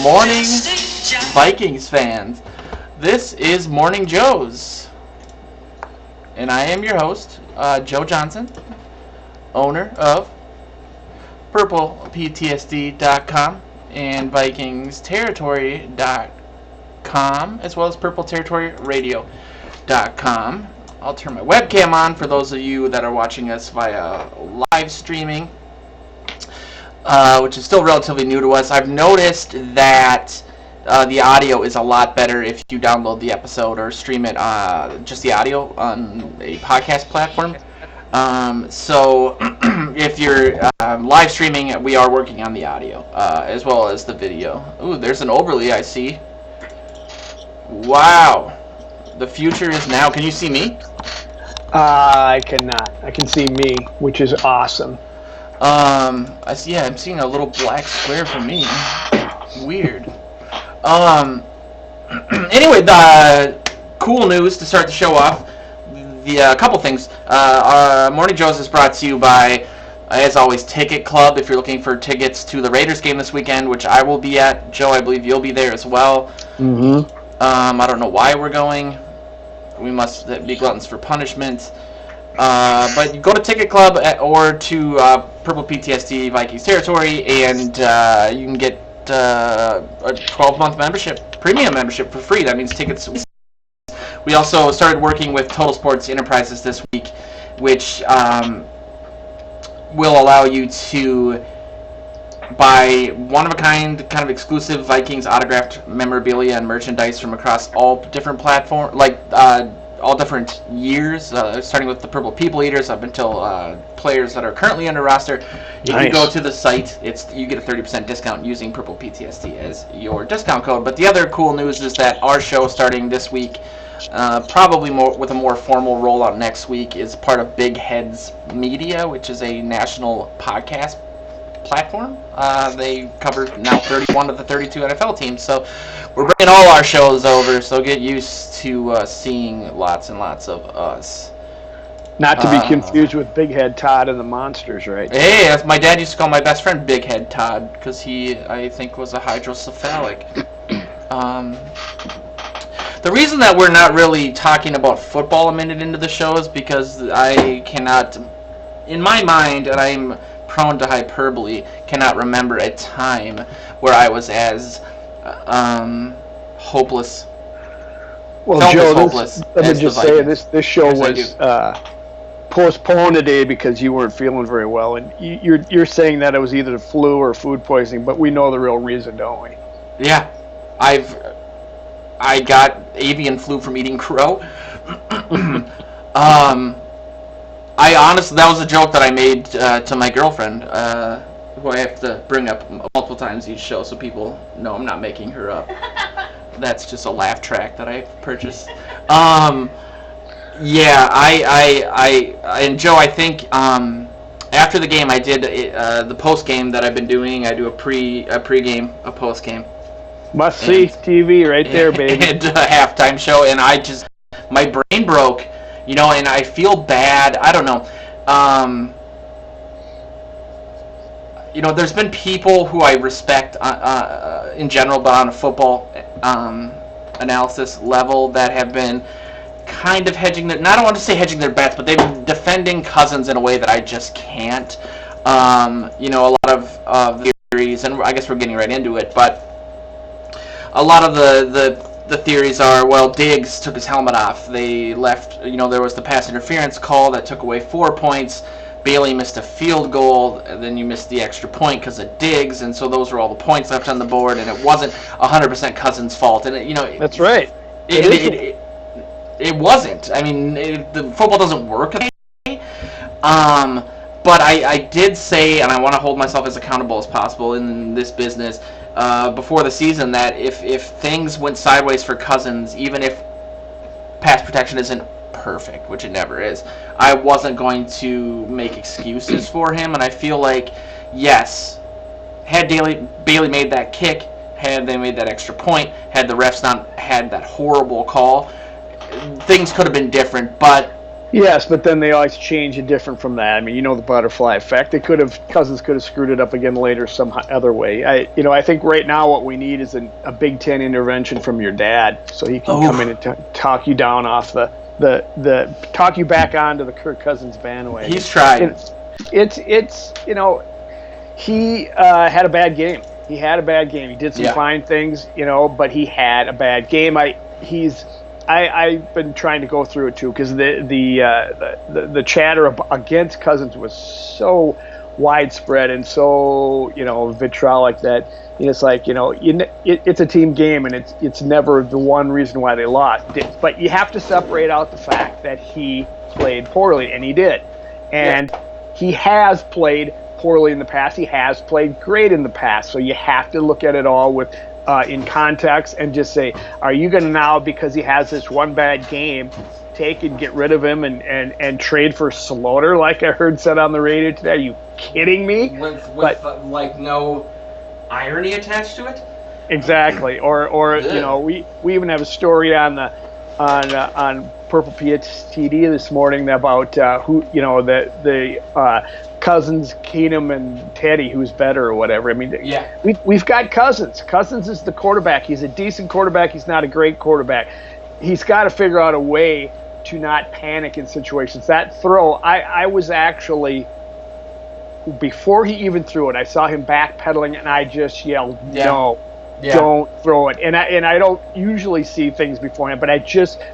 morning, Vikings fans. This is Morning Joe's, and I am your host, Joe Johnson, owner of PurplePTSD.com and VikingsTerritory.com, as well as PurpleTerritoryRadio.com. I'll turn my webcam on for those of you that are watching us via live streaming, which is still relatively new to us. I've noticed that the audio is a lot better if you download the episode or stream it, just the audio on a podcast platform. So if you're live streaming, we are working on the audio as well as the video. Ooh, there's an overlay I see. Wow. The future is now. Can you see me? I cannot. I can see me, which is awesome. I see. Yeah, I'm seeing a little black square for me. Weird. Anyway, the cool news to start the show off. The couple things. Morning Joe's is brought to you by, as always, Ticket Club. If you're looking for tickets to the Raiders game this weekend, which I will be at. Joe, I believe you'll be there as well. Mm-hmm. I don't know why we're going. We must be gluttons for punishment. But you go to Ticket Club or to Purple PTSD Vikings Territory, and you can get a 12-month membership, premium membership for free. That means tickets. We also started working with Total Sports Enterprises this week, which will allow you to buy one-of-a-kind, kind of exclusive Vikings autographed memorabilia and merchandise from across all different platforms, like all different years, starting with the Purple People Eaters up until players that are currently under roster. If you go to the site, you get a 30% discount using Purple PTSD as your discount code. But the other cool news is that our show starting this week, probably with a more formal rollout next week, is part of Big Heads Media, which is a national podcast platform. They cover now 31 of the 32 NFL teams, so we're bringing all our shows over, so get used to seeing lots and lots of us. Not to be confused with Big Head Todd and the Monsters, right? Hey, my dad used to call my best friend Big Head Todd, because he, I think, was a hydrocephalic. The reason that we're not really talking about football a minute into the show is because I cannot, in my mind, and I'm prone to hyperbole, cannot remember a time where I was as hopeless. Well, Joe, let me just say this show was postponed today because you weren't feeling very well, and you're saying that it was either the flu or food poisoning, but we know the real reason, don't we? Yeah, I got avian flu from eating crow. I honestly, that was a joke that I made to my girlfriend, who I have to bring up multiple times each show so people know I'm not making her up. That's just a laugh track that I purchased. Yeah, and Joe, I think after the game I did the post game that I've been doing. I do a pre-game, a post game. Must see TV right there, baby. And a halftime show, and my brain broke. You know, and I feel bad. I don't know. You know, there's been people who I respect in general, but on a football analysis level, that have been kind of hedging their, I don't want to say hedging their bets, but they've been defending Cousins in a way that I just can't. You know, a lot of the theories, and I guess we're getting right into it, but a lot of the theories are, well, Diggs took his helmet off. They left, you know, there was the pass interference call that took away 4 points. Bailey missed a field goal, and then you missed the extra point because of Diggs, and so those were all the points left on the board, and it wasn't 100% Cousins' fault. And, you know, that's right. It wasn't. I mean, the football doesn't work that way. But I did say, and I want to hold myself as accountable as possible in this business, before the season, that if things went sideways for Cousins, even if pass protection isn't perfect, which it never is, I wasn't going to make excuses for him. And I feel like, yes, had Bailey made that kick, had they made that extra point, had the refs not had that horrible call, things could have been different. But Yes, but then they always change it different from that. I mean, the butterfly effect. Cousins could have screwed it up again later some other way. I think right now what we need is a Big Ten intervention from your dad, so he can come in and talk you down off the talk you back onto the Kirk Cousins bandwagon. He's tried. It's he had a bad game. He had a bad game. He did some fine things, but he had a bad game. I've been trying to go through it too because the chatter against Cousins was so widespread and so vitriolic that it's like it's a team game and it's never the one reason why they lost. But you have to separate out the fact that he played poorly, and he did, and he has played poorly in the past. He has played great in the past. So you have to look at it all with. In context and just say, are you going to now, because he has this one bad game, take and get rid of him and trade for Slaughter like I heard said on the radio today? Are you kidding me? With no irony attached to it? Exactly. Or we even have a story on Purple PTD this morning about who the Cousins, Keenum, and Teddy, who's better or whatever. I mean, we've got Cousins. Cousins is the quarterback. He's a decent quarterback. He's not a great quarterback. He's got to figure out a way to not panic in situations. That throw, I was actually, before he even threw it, I saw him backpedaling, and I just yelled, no. Yeah. Don't throw it. And I don't usually see things beforehand, but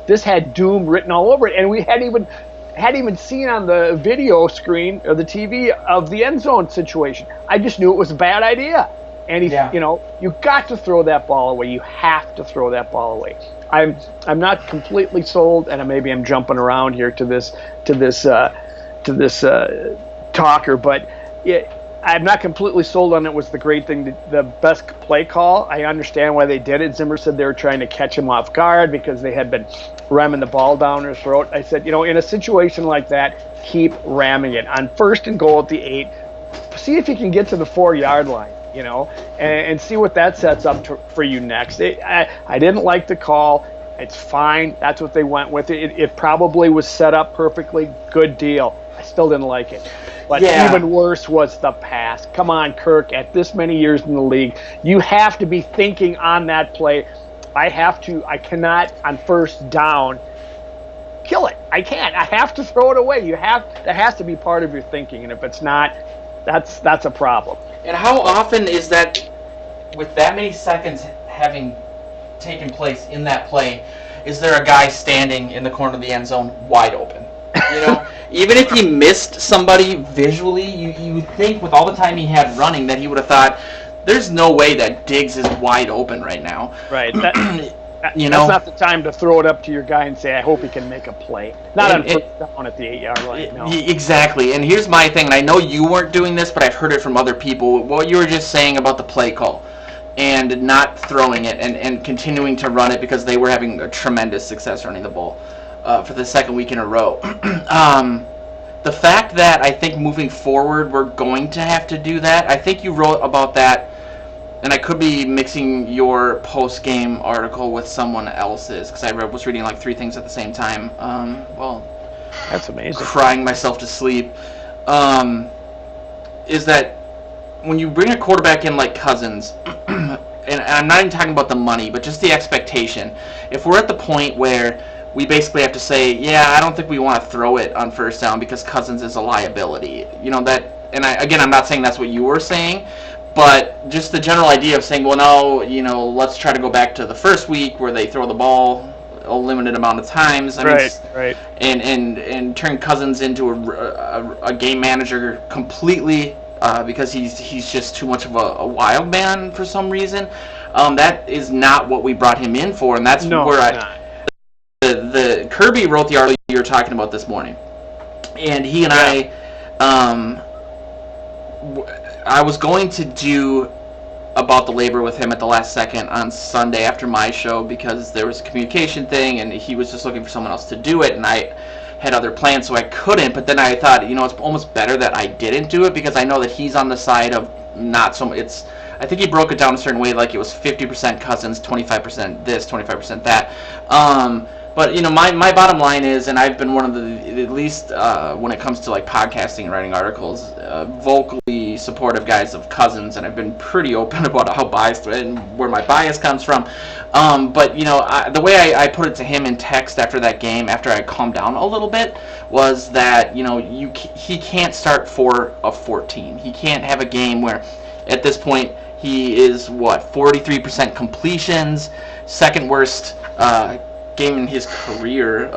this had doom written all over it, and we hadn't even seen on the video screen or the TV of the end zone situation. I just knew it was a bad idea. And you got to throw that ball away. You have to throw that ball away. I'm not completely sold, and maybe I'm jumping around here to this talker, but I'm not completely sold on it was the great thing, the best play call. I understand why they did it. Zimmer said they were trying to catch him off guard because they had been ramming the ball down his throat. I said, in a situation like that, keep ramming it. On 1st and goal at the 8, see if you can get to the 4-yard line, and see what that sets up for you next. I didn't like the call. It's fine. That's what they went with. It probably was set up perfectly. Good deal. I still didn't like it. But even worse was the pass. Come on, Kirk, at this many years in the league, you have to be thinking on that play. I cannot, on 1st down, kill it. I can't. I have to throw it away. That has to be part of your thinking, and if it's not, that's a problem. And how often is that, with that many seconds having taken place in that play, is there a guy standing in the corner of the end zone wide open? Even if he missed somebody visually, you would think with all the time he had running that he would have thought, there's no way that Diggs is wide open right now. Right. That's not the time to throw it up to your guy and say, I hope he can make a play. Not on 1st down at the 8-yard line. No. Exactly. And here's my thing, and I know you weren't doing this, but I've heard it from other people, what you were just saying about the play call and not throwing it and continuing to run it because they were having a tremendous success running the ball. For the 2nd week in a row. The fact that I think moving forward we're going to have to do that, I think you wrote about that, and I could be mixing your post-game article with someone else's, because I was reading like 3 things at the same time. That's amazing. Crying myself to sleep. Is that when you bring a quarterback in like Cousins, and I'm not even talking about the money, but just the expectation, if we're at the point where we basically have to say, I don't think we want to throw it on 1st down because Cousins is a liability. And I'm not saying that's what you were saying, but just the general idea of saying, well, no, let's try to go back to the 1st week where they throw the ball a limited amount of times. Right. And turn Cousins into a game manager completely because he's just too much of a wild man for some reason. That is not what we brought him in for, and that's where the Kirby wrote the article you were talking about this morning, and he and I was going to do about the labor with him at the last second on Sunday after my show because there was a communication thing and he was just looking for someone else to do it, and I had other plans so I couldn't. But then I thought, it's almost better that I didn't do it because I know that he's on the side of not so much. I think he broke it down a certain way, like it was 50% Cousins, 25% this, 25% that. But my bottom line is, and I've been one of the, at least when it comes to like podcasting and writing articles, vocally supportive guys of Cousins, and I've been pretty open about how biased and where my bias comes from. But the way I put it to him in text after that game, after I calmed down a little bit, was that he can't start 4 of 14. He can't have a game where, at this point, he is 43% completions, second worst game in his career.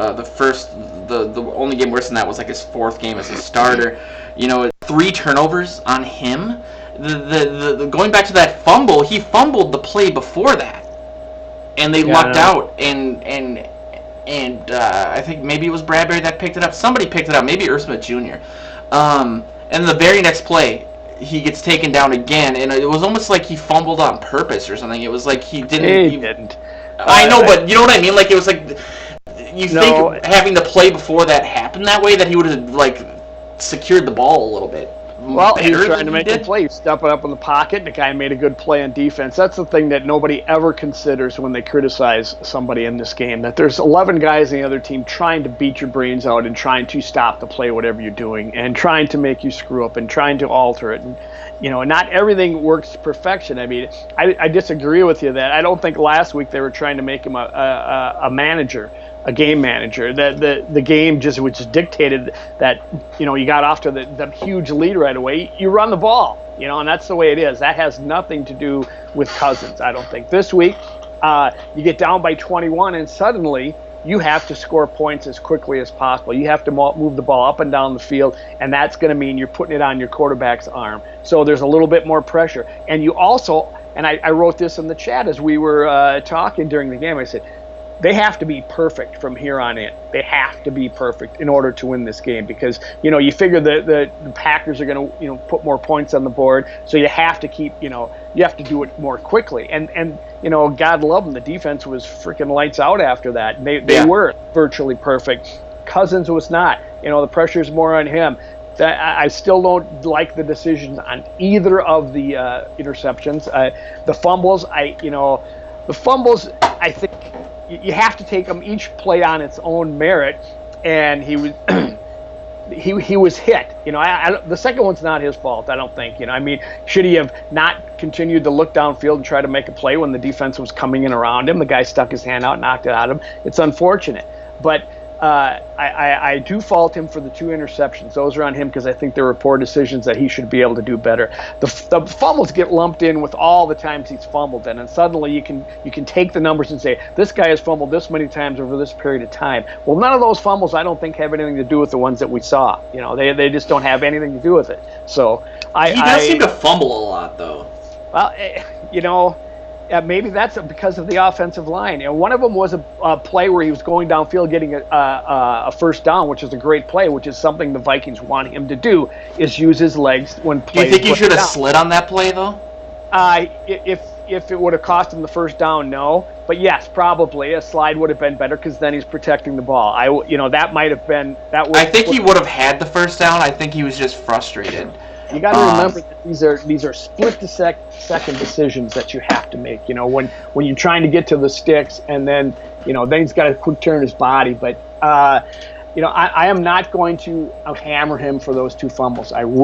The only game worse than that was like his 4th game as a starter. 3 turnovers on him. The going back to that fumble, he fumbled the play before that, and they lucked out. And I think maybe it was Bradbury that picked it up. Somebody picked it up, maybe Smith Jr. And the very next play, he gets taken down again, and it was almost like he fumbled on purpose or something. It was like he didn't. He didn't. I know, but you know what I mean? Like, it was like, think having the play before that happened that way, that he would have, like, secured the ball a little bit. Well, he was trying to make a play, stepping up in the pocket, and the guy made a good play on defense. That's the thing that nobody ever considers when they criticize somebody in this game, that there's 11 guys on the other team trying to beat your brains out and trying to stop the play, whatever you're doing, and trying to make you screw up and trying to alter it. And not everything works to perfection. I mean, I disagree with you that I don't think last week they were trying to make him a manager, a game manager. The game just dictated that, you got off to the huge lead right away. You run the ball, and that's the way it is. That has nothing to do with Cousins, I don't think. This week, you get down by 21, and suddenly you have to score points as quickly as possible. You have to move the ball up and down the field, and that's going to mean you're putting it on your quarterback's arm. So there's a little bit more pressure. And you also, and I wrote this in the chat as we were talking during the game, I said, they have to be perfect from here on in. They have to be perfect in order to win this game, because you figure the Packers are going to put more points on the board, so you have to keep you have to do it more quickly. And God love them, the defense was freaking lights out after that. They were virtually perfect. Cousins was not. The pressure's more on him. I still don't like the decisions on either of the interceptions. The fumbles, I think you have to take them each play on its own merit, and he was he was hit. The second one's not his fault, I don't think. Should he have not continued to look downfield and try to make a play when the defense was coming in around him? The guy stuck his hand out, knocked it out of him. It's unfortunate, but I do fault him for the 2 interceptions. Those are on him, because I think there were poor decisions that he should be able to do better. The fumbles get lumped in with all the times he's fumbled, and then suddenly you can take the numbers and say, this guy has fumbled this many times over this period of time. Well, none of those fumbles, I don't think, have anything to do with the ones that we saw. They just don't have anything to do with it. So he does seem to fumble a lot, though. Well, maybe that's because of the offensive line. One of them was a play where he was going downfield getting a first down, which is a great play, which is something the Vikings want him to do, is use his legs when playing. Do you think he should have slid on that play, though? If it would have cost him the first down, no. But yes, probably a slide would have been better, because then he's protecting the ball. That might have been that. I think he would have had the first down. I think he was just frustrated. You got to remember that these are split-second decisions that you have to make. When you're trying to get to the sticks, and then then he's got to quick turn his body. But I am not going to hammer him for those 2 fumbles. I'm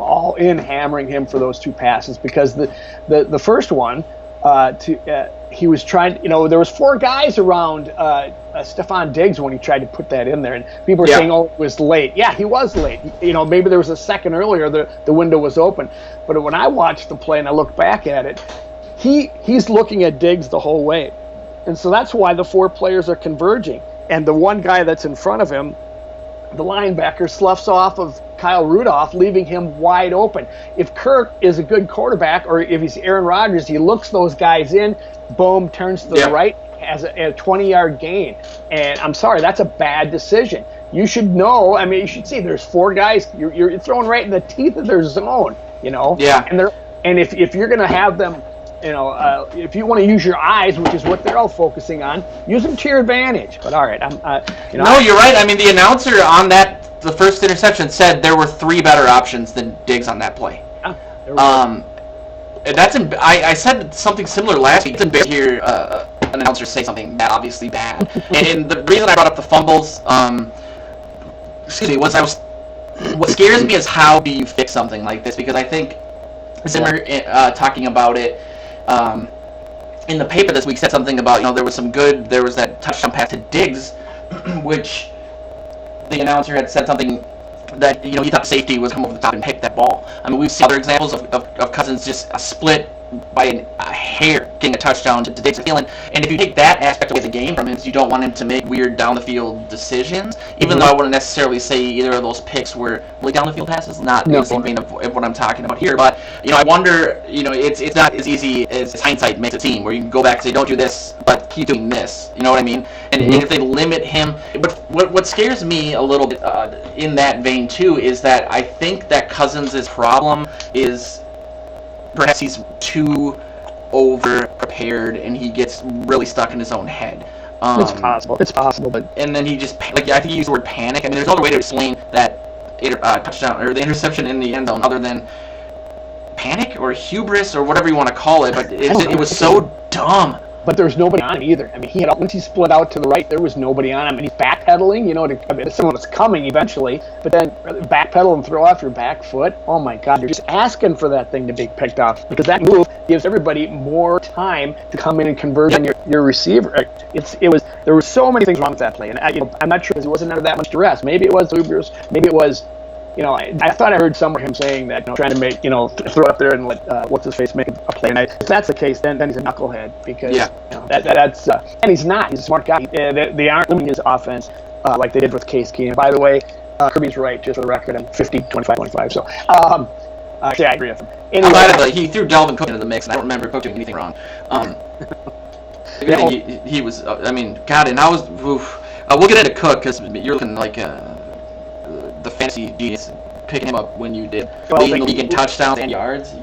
all in hammering him for those 2 passes, because the first one, he was trying. There was 4 guys around Stephon Diggs when he tried to put that in there, and people are saying, "Oh, it was late." Yeah, he was late. Maybe there was a second earlier the window was open, but when I watched the play and I look back at it, he's looking at Diggs the whole way, and so that's why the 4 players are converging, and the one guy that's in front of him, the linebacker, sloughs off of Kyle Rudolph, leaving him wide open. If Kirk is a good quarterback, or if he's Aaron Rodgers, he looks those guys in, boom, turns to the right, has a 20-yard gain. And I'm sorry, that's a bad decision. You should know. You should see there's 4 guys. You're throwing right in the teeth of their zone. Yeah. And if you're going to have them, if you want to use your eyes, which is what they're all focusing on, use them to your advantage. But all right, No, you're right. The announcer on the first interception said there were 3 better options than Diggs on that play. Yeah, I said something similar last week. It's here an announcer say something that obviously bad. And the reason I brought up the fumbles, what scares me is how do you fix something like this? Because I think Zimmer talking about it in the paper this week said something about, there was that touchdown pass to Diggs, which the announcer had said something that, he thought safety was come over the top and pick that ball. I mean, we've seen other examples of Cousins just a split by a hair getting a touchdown to Diggs and Thielen. And if you take that aspect away of the game from him, you don't want him to make weird down-the-field decisions, even though I wouldn't necessarily say either of those picks were really down-the-field passes, not in the same vein of what I'm talking about here. But, I wonder, it's not as easy as hindsight makes it seem, where you can go back and say, don't do this, but keep doing this. You know what I mean? And if they limit him... But what scares me a little bit in that vein, too, is that I think that Cousins' problem is... Perhaps he's too over-prepared and he gets really stuck in his own head. It's possible, but... And then he just... I think he used the word panic. I mean, there's no other way to explain that touchdown, or the interception in the end zone, other than panic or hubris or whatever you want to call it, but it was so dumb. But there's nobody on him either. I mean, once he split out to the right, there was nobody on him, and he's backpedaling. Someone was coming eventually, but then backpedal and throw off your back foot. Oh my God, you're just asking for that thing to be picked off, because that move gives everybody more time to come in and convert on your receiver. There were so many things wrong with that play, and I'm not sure because he wasn't under that much duress. Maybe it was hubris. Maybe it was. I thought I heard somewhere him saying that, trying to make, throw it up there and let what's his face make a play. And if that's the case, then he's a knucklehead, because that's and he's not. He's a smart guy. They aren't limiting his offense like they did with Case Keenum. By the way, Kirby's right, just for the record. I'm 50-25-25. So actually, I agree with him. Anyway, I'm glad that he threw Dalvin Cook into the mix, and I don't remember Cook doing anything wrong. He was. I mean, God, and I was. We'll get into Cook because you're looking like. The fantasy genius picking him up when you did. Leading the league in touchdowns and yards.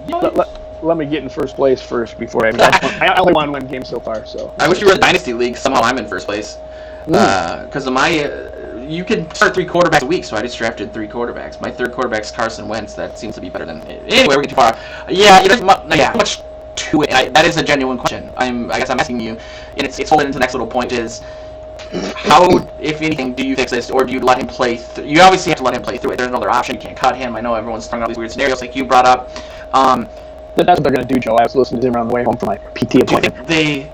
Let me get in first place first before I only won one game so far. So I wish you were in the dynasty league. Somehow I'm in first place because of my. You can start 3 quarterbacks a week, so I just drafted 3 quarterbacks. My third quarterback's Carson Wentz. That seems to be better than. Anyway, we're getting too far. There's much to it. That is a genuine question. I guess I'm asking you, and it's folded into the next little point is. How, if anything, do you fix this, or do you let him play? You obviously have to let him play through it. There's another option. You can't cut him. I know everyone's throwing out these weird scenarios like you brought up. That's what they're going to do, Joe. I was listening to him on the way home from my PT appointment. Do you think they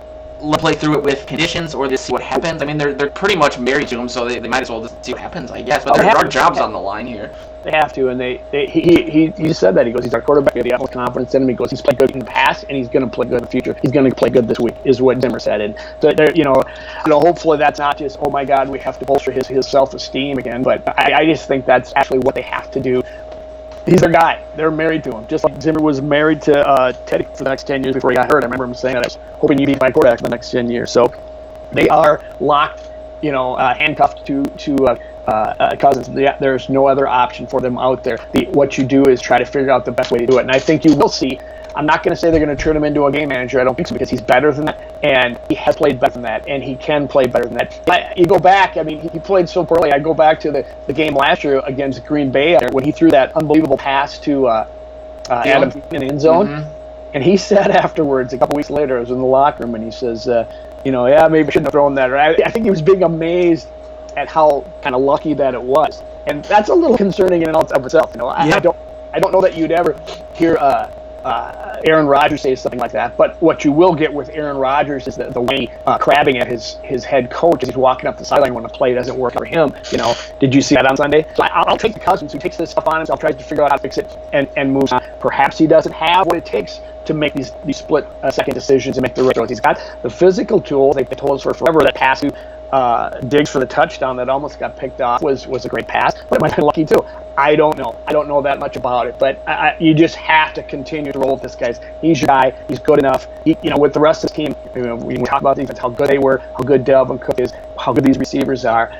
play through it with conditions, or just see what happens? I mean, they're pretty much married to him, so they might as well just see what happens, I guess. But there are jobs on the line here. They have to, and he just said that. He goes, he's our quarterback of the Apple Conference, and he goes, he's played good in the past, and he's going to play good in the future. He's going to play good this week, is what Zimmer said. And so, hopefully that's not just, oh my God, we have to bolster his self-esteem again. But I just think that's actually what they have to do. He's their guy. They're married to him, just like Zimmer was married to Teddy for the next 10 years before he got hurt. I remember him saying that. I was hoping you'd be my quarterback for the next 10 years. So they are locked, handcuffed to Cousins. There's no other option for them out there. What you do is try to figure out the best way to do it. And I think you will see. I'm not going to say they're going to turn him into a game manager. I don't think so, because he's better than that, and he has played better than that, and he can play better than that. You go back, I mean, he played so poorly. I go back to the game last year against Green Bay when he threw that unbelievable pass to Adam in the end zone. Mm-hmm. And he said afterwards, a couple weeks later, I was in the locker room, and he says, maybe I shouldn't have thrown that. Or I think he was being amazed at how kind of lucky that it was. And that's a little concerning in and of itself. I don't know that you'd ever hear Aaron Rodgers say something like that, but what you will get with Aaron Rodgers is the way crabbing at his head coach as he's walking up the sideline when a play doesn't work for him. Did you see that on Sunday? So I'll take the Cousins who takes this stuff on himself, tries to figure out how to fix it, and moves on. Perhaps he doesn't have what it takes to make these split second decisions and make the right throws. He's got the physical tools. They told us for forever that pass to Diggs for the touchdown that almost got picked off was a great pass, but it might have been lucky too. I don't know. I don't know that much about it, but you just have to continue to roll with this guy. He's your guy. He's good enough. With the rest of his team, we talk about defense, how good they were, how good Dalvin Cook is, how good these receivers are.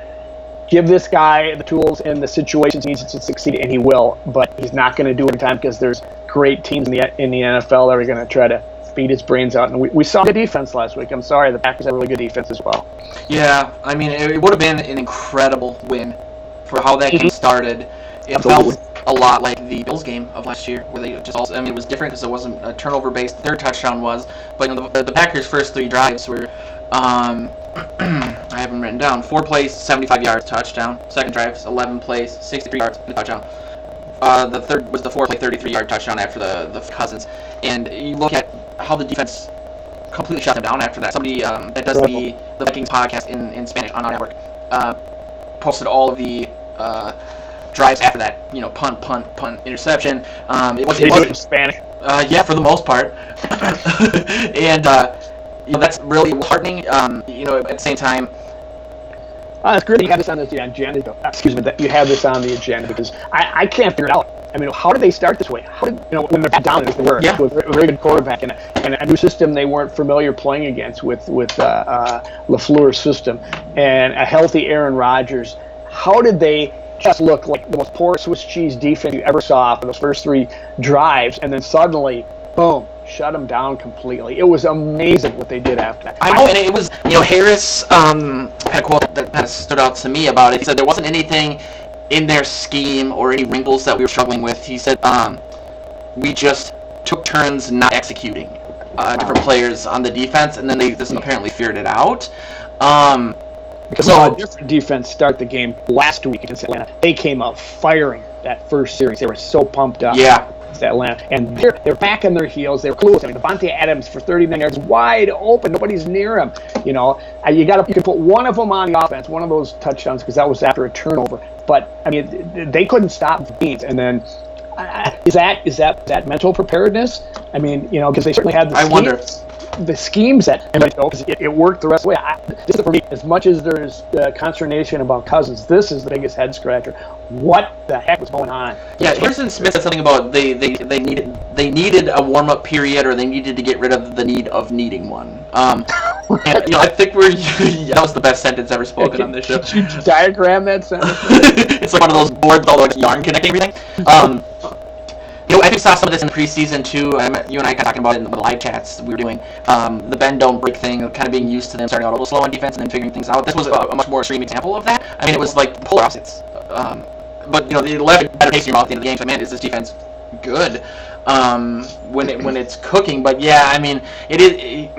Give this guy the tools and the situations he needs to succeed, and he will. But he's not going to do it in time because there's great teams in the NFL that are going to try to beat his brains out. And we saw the defense last week. I'm sorry, the Packers have a really good defense as well. Yeah, I mean, it would have been an incredible win for how that game started. It felt a lot like the Bills game of last year, where they just also, it was different because it wasn't a turnover-based. Their touchdown was, but the Packers' first 3 drives were I have them written down. 4 plays, 75 yards, touchdown. Second drive, 11 plays, 63 yards, touchdown. The third was the 4-play, 33-yard touchdown after the Cousins. And you look at how the defense completely shut them down after that. Somebody that does the Vikings podcast in Spanish on our network posted all of the drives after that. Punt, interception. It was Spanish. Yeah, for the most part. And that's really heartening. At the same time. It's great that you have this on the agenda. Excuse me, that you have this on the agenda because I can't figure it out. I mean, how did they start this way? How did when they're down as they were with a very good quarterback and a new system they weren't familiar playing against with LaFleur's system and a healthy Aaron Rodgers? How did they just look like the most poor Swiss cheese defense you ever saw for those first 3 drives, and then suddenly, boom, shut them down completely? It was amazing what they did after that. I know, and it was, Harris had a quote that kind of stood out to me about it. He said there wasn't anything in their scheme or any wrinkles that we were struggling with. He said we just took turns not executing different players on the defense, and then they just apparently figured it out. Because a different defense start the game last week against Atlanta. They came out firing that first series. They were so pumped up. Yeah. Atlanta, and they're back on their heels. They're clueless. I mean, Devontae Adams for 39 yards, wide open. Nobody's near him. You can put one of them on the offense, one of those touchdowns, because that was after a turnover. But I mean, they couldn't stop the beats. And then, is that mental preparedness? I mean, because they certainly had the schemes that, because it worked the rest of the way. This is for me, as much as there's consternation about Cousins, this is the biggest head scratcher. What the heck was going on? Yeah, Harrison Smith said something about they needed a warm up period, or they needed to get rid of the need of needing one. And, I think that was the best sentence ever spoken on this show. Did you diagram that sentence? It's like one of those boards, all the yarn connecting everything. I think we saw some of this in the preseason too. You and I kind of talking about it in the live chats we were doing. The bend don't break thing, kind of being used to them starting out a little slow on defense and then figuring things out. This was a much more extreme example of that. I mean, it was like polar opposites. But they left a better taste in your mouth at the end of the game. So man, is this defense good when it's cooking? But yeah, I mean, it is.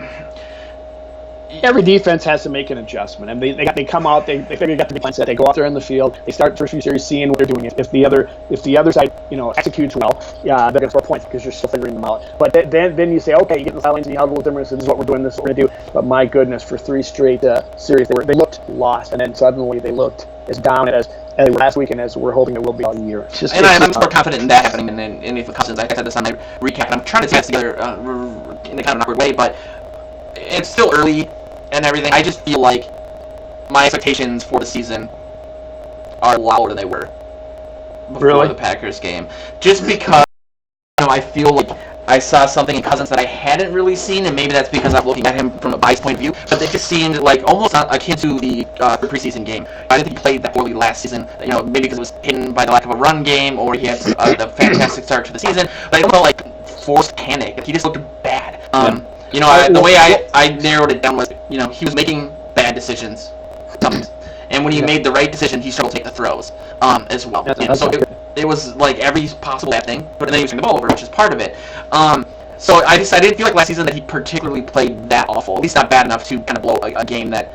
Every defense has to make an adjustment, and they come out, they figure out the defense set. They go out there in the field, they start the first few series seeing what they're doing. If the other side executes well, they're going to score points because you're still figuring them out. But then you say, okay, you get in the sidelines and you have a little difference. This is what we're doing. This is what we're going to do. But my goodness, for 3 straight series, they looked lost, and then suddenly they looked as down as last weekend as we're hoping it will be all year. I'm more confident in that happening than in the Cousins. I said this on my recap. I'm trying to tie this together in a kind of an awkward way, but it's still early and everything. I just feel like my expectations for the season are lower than they were before the Packers game. Just because I feel like I saw something in Cousins that I hadn't really seen, and maybe that's because I'm looking at him from a biased point of view, but it just seemed like almost akin to the preseason game. I didn't think he played that poorly last season, maybe because it was hidden by the lack of a run game, or he had the fantastic start to the season, but I don't know, like, forced panic. Like, he just looked bad. The way I narrowed it down was, he was making bad decisions sometimes. And when he made the right decision, he struggled to take the throws as well. So it was like every possible bad thing, but then he was turning the ball over, which is part of it. So I didn't feel like last season that he particularly played that awful, at least not bad enough to kind of blow a game that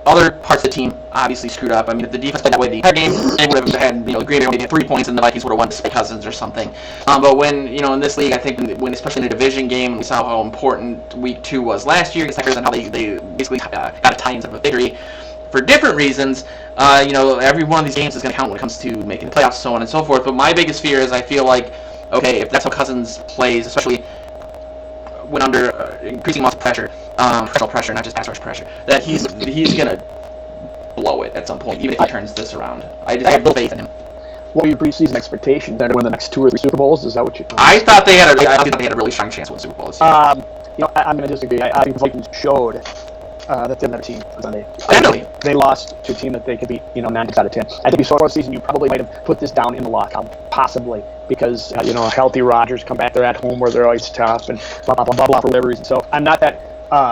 other parts of the team obviously screwed up. I mean, if the defense played that way the entire game, they would have had, Green Bay only had 3 points and the Vikings would have won to Cousins or something. But when, in this league, I think when especially in a division game, we saw how important week 2 was last year against the Packers and how they basically got a tie instead of a victory for different reasons. Every one of these games is going to count when it comes to making the playoffs, so on and so forth. But my biggest fear is I feel like, okay, if that's how Cousins plays, especially when under increasing amounts of pressure, personal pressure, not just pass rush pressure, that he's gonna blow it at some point, even if he turns this around. I have no faith in him. What are your preseason expectations? They're to win the next 2 or 3 Super Bowls? Is that what you're talking about? I thought they had a really strong chance to win Super Bowls. I'm going to disagree. I think the Vikings showed that they're another team on Sunday. They lost to a team that they could beat, 9 out of 10. I think before the season, you probably might have put this down in the lockout, possibly, because, a healthy Rodgers come back, they're at home where they're always tough and blah, blah, blah, blah, blah, for whatever reason. So I'm not that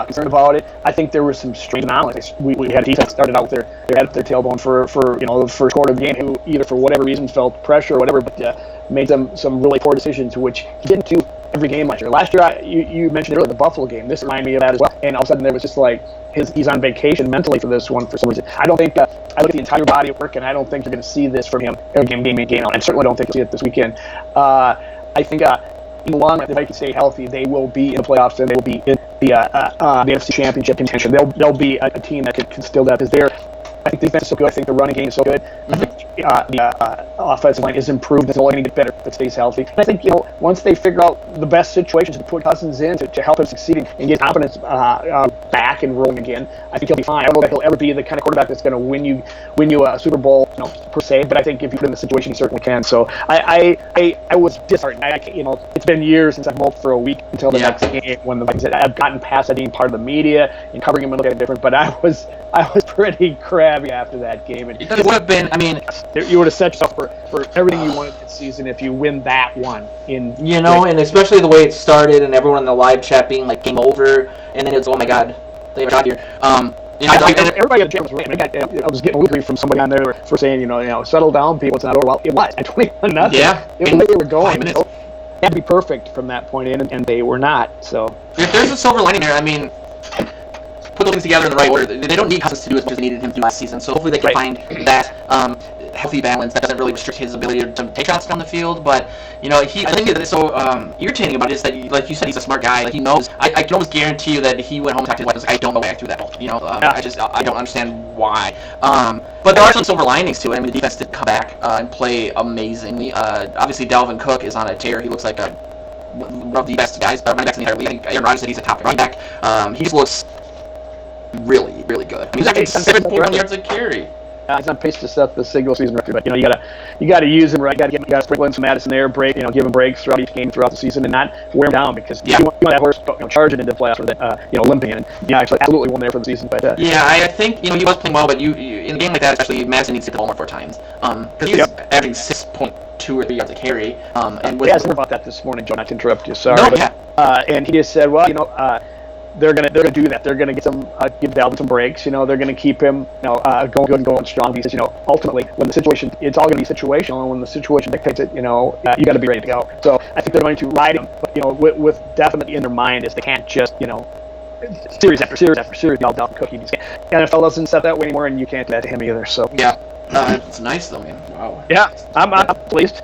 concerned about it. I think there were some strange anomalies. We had a defense started out with their head up their tailbone for the first quarter of the game, who either for whatever reason felt pressure or whatever, but made some really poor decisions, which he didn't do every game last year. Last year, you mentioned earlier the Buffalo game. This reminded me of that as well. And all of a sudden, there was just like he's on vacation mentally for this one for some reason. I don't think I look at the entire body of work, and I don't think you're going to see this from him every game in, game out. And I certainly don't think you'll see it this weekend. I think in the long run, if the Vikings stay healthy, they will be in the playoffs and they will be in the NFC Championship contention. They'll be a team that can still that because I think the defense is so good. I think the running game is so good. I think the offensive line is improved. It's only going to get better if it stays healthy. And I think once they figure out the best situations to put Cousins in to help him succeed and get confidence back and rolling again, I think he'll be fine. I don't know that he'll ever be the kind of quarterback that's going to win you a Super Bowl, per se. But I think if you put him in the situation, he certainly can. So I was disheartened. It's been years since I've hoped for a week until the next game when the Vikings. I've gotten past that being part of the media and covering him and looking at it different. But I was pretty crabby after that game. And it would have been. I mean, you would have set yourself for everything you wanted this season if you win that one. And especially the way it started and everyone in the live chat being like game over, and then it's oh my god, they have a shot here. Everybody got a chance. I was getting grief from somebody on there for saying, settle down, people. It's not over. Well, it was at 21-0. Yeah, they were going. They had to be perfect from that point in, and they were not. So if there's a silver lining there, I mean, put those things together in the right order. They don't need Cousins to do as much as they needed him to do last season. So hopefully they can find that healthy balance that doesn't really restrict his ability to take shots down the field. But I think that it's so irritating about it is that, like you said, he's a smart guy. Like he knows. I can almost guarantee you that he went home and talked to his wife and was like, I don't know why I threw that ball. I don't understand why. But there are some silver linings to it. I mean, the defense did come back and play amazingly. Obviously, Dalvin Cook is on a tear. He looks like one of the best guys, running backs in the entire league. I think Aaron Rodgers said he's a top running back. He just looks really, really good. I mean, he's actually 7.1 yards a carry. He's on pace to set the single season record, but you gotta use him right. You gotta sprinkle in some Madison there, give him breaks throughout each game throughout the season, and not wear him down because you want that horse charging into the playoffs for that limping, and actually absolutely won there for the season. But I think he was playing well, but you in a game like that, especially Madison needs to get the ball more 4 times because he was averaging 6.2 or 3 yards a carry. And I asked him about that this morning, Joe. Not to interrupt you, sorry. No, and he just said, well, they're gonna do that. They're gonna give Dalvin some breaks. They're gonna keep him going good and going strong. He says, ultimately when the situation, it's all gonna be situational, and when the situation dictates it, you got to be ready to go. So I think they're going to ride him, but with definitely in their mind is they can't just series after series after series be all Dalvin Cook. NFL doesn't set that way anymore, and you can't do that to him either. So it's nice though, man. Wow. Yeah, I'm pleased.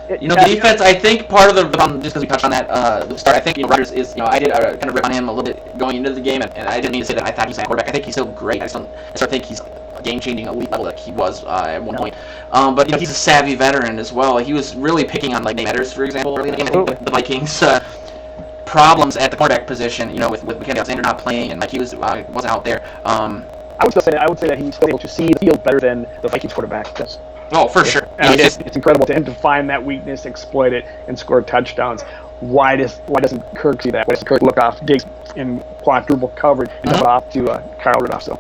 The defense, I think part of the problem, just because we touched on that, the start, I think, Rodgers is, I did kind of rip on him a little bit going into the game, and I didn't mean to say that I thought he's a quarterback. I think he's still great. I still think he's game-changing elite level like he was at one point. But, he's a savvy veteran as well. He was really picking on, like, Nate Matters, for example, early in the game. I think the Vikings' problems at the quarterback position, with Mackenzie Alexander not playing, and, like, he wasn't out there. I would say that he's still able to see the field better than the Vikings quarterback does. Oh, for sure. It's incredible to him to find that weakness, exploit it, and score touchdowns. Why doesn't Kirk see that? Why doesn't Kirk look off Diggs in quadruple coverage and dump off to Kyle Rudolph? So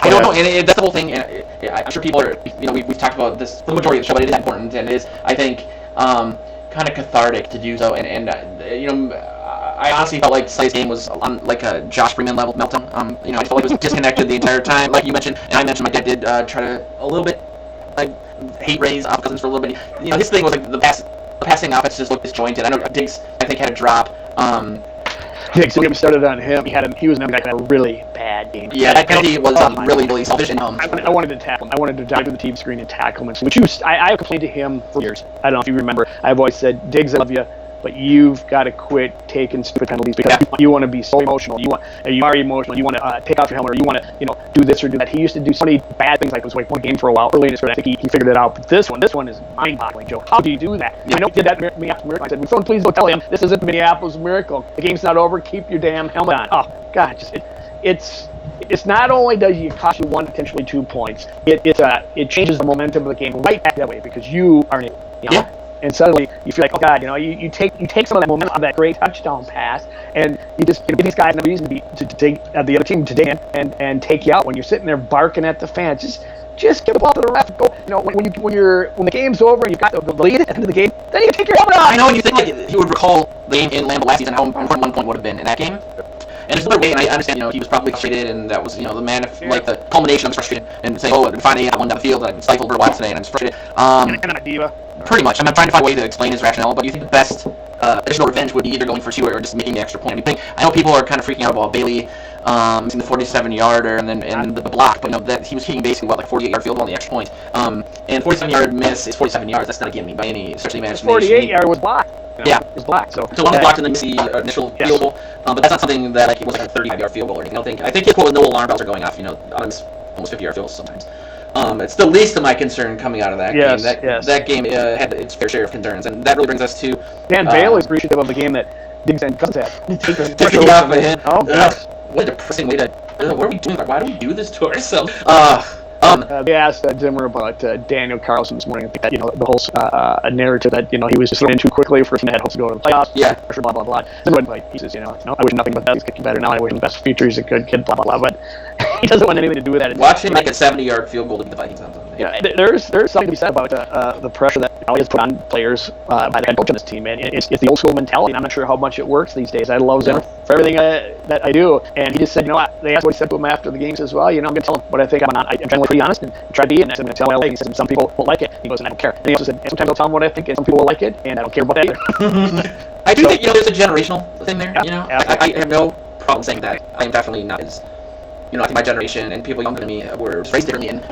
I don't know, and that's the whole thing. And I'm sure people are, we've talked about this for the majority of the show, but it is important, and it is, I think, kind of cathartic to do so. And I honestly felt like Sunday's game was on like a Josh Freeman level meltdown. I felt like it was disconnected the entire time, like you mentioned, and I mentioned my dad did try to a little bit hate raise off Cousins for a little bit. His thing was like the passing offense just looked disjointed. I know Diggs, I think, had a drop. Diggs, we started on him. He was another guy that had a really bad game. Yeah, that penalty was really, really selfish. And I wanted to tackle him. I wanted to dive to the TV screen and tackle him. I complained to him for years. I don't know if you remember. I've always said, Diggs, I love you, but you've got to quit taking stupid penalties because you want to be so emotional. You are emotional. You want to take off your helmet, or you want to do this or do that. He used to do so many bad things, like it was like one game for a while early in his career. I think he figured it out. But this one is mind-boggling, Joe. How do you do that? I know he did that in Minneapolis Miracle. I said, someone please don't tell him this isn't Minneapolis Miracle. The game's not over. Keep your damn helmet on. Oh God, it's not only does it cost you 1, potentially 2 points. It changes the momentum of the game right back that way because you are an idiot. Yeah. And suddenly you feel like, oh God, you take some of that momentum of that great touchdown pass, and you just give these guys no reason to take the other team today and take you out when you're sitting there barking at the fans. Just give the ball to the ref. Go. When the game's over and you've got the lead at the end of the game, then you can take your helmet off. I know, and you think like he would recall the game in Lambeau last season how important 1 point would have been in that game. And there's another way, and I understand, he was probably frustrated, and that was, the the culmination of his frustration, and saying, finally I won down the field, and I've been stifled for a while today, and I'm just frustrated. And I'm a diva. Pretty much. I'm trying to find a way to explain his rationale, but do you think the best additional revenge would be either going for 2 or just making the extra point? I know people are kind of freaking out about Bailey missing the 47-yarder and the block, but that he was kicking basically, 48-yard field goal on the extra point. And 47-yard miss is 47 yards. That's not a gimme by any stretch of the imagination. 48-yard was blocked. Yeah. It was blocked. So one was blocked and then missed the initial field goal. But that's not something that it was like a 35-yard field goal or anything. I think his quote with no alarm bells are going off, on his almost 50-yard fields sometimes. It's the least of my concern coming out of that game. That game had its fair share of concerns, and that really brings us to... Dan Bailey's appreciative of the game that Diggs and Cousins had. Taking off of him. Oh, yes. What a depressing way to... what are we doing? Why do we do this to ourselves? They asked Zimmer about Daniel Carlson this morning. I think that, the whole narrative that, he was just thrown in too quickly for him to have hopes to go to the playoffs. Yeah. Pressure, blah, blah, blah. Zimmer went like pieces, I wish nothing but that. He's getting better now. I wish him the best future. He's a good kid, blah, blah, blah. But he doesn't want anything to do with that. Watch him make a 70-yard field goal to beat the Vikings. Yeah, there's something to be said about the pressure that he has put on players by the head coach on this team, and it's the old school mentality. And I'm not sure how much it works these days. I love Zimmer for everything that I do, and he just said, they asked what he said to him after the game. He says, well, I'm going to tell him what I think. I'm generally pretty honest and try to be, and I'm going to tell my legs. He said, some people won't like it. He goes, and I don't care. And he also said, sometimes I'll tell them what I think, and some people will like it, and I don't care about that either. I do think there's a generational thing there. Yeah, I have no problem saying that. I am definitely not as I think my generation and people younger than me were raised differently, and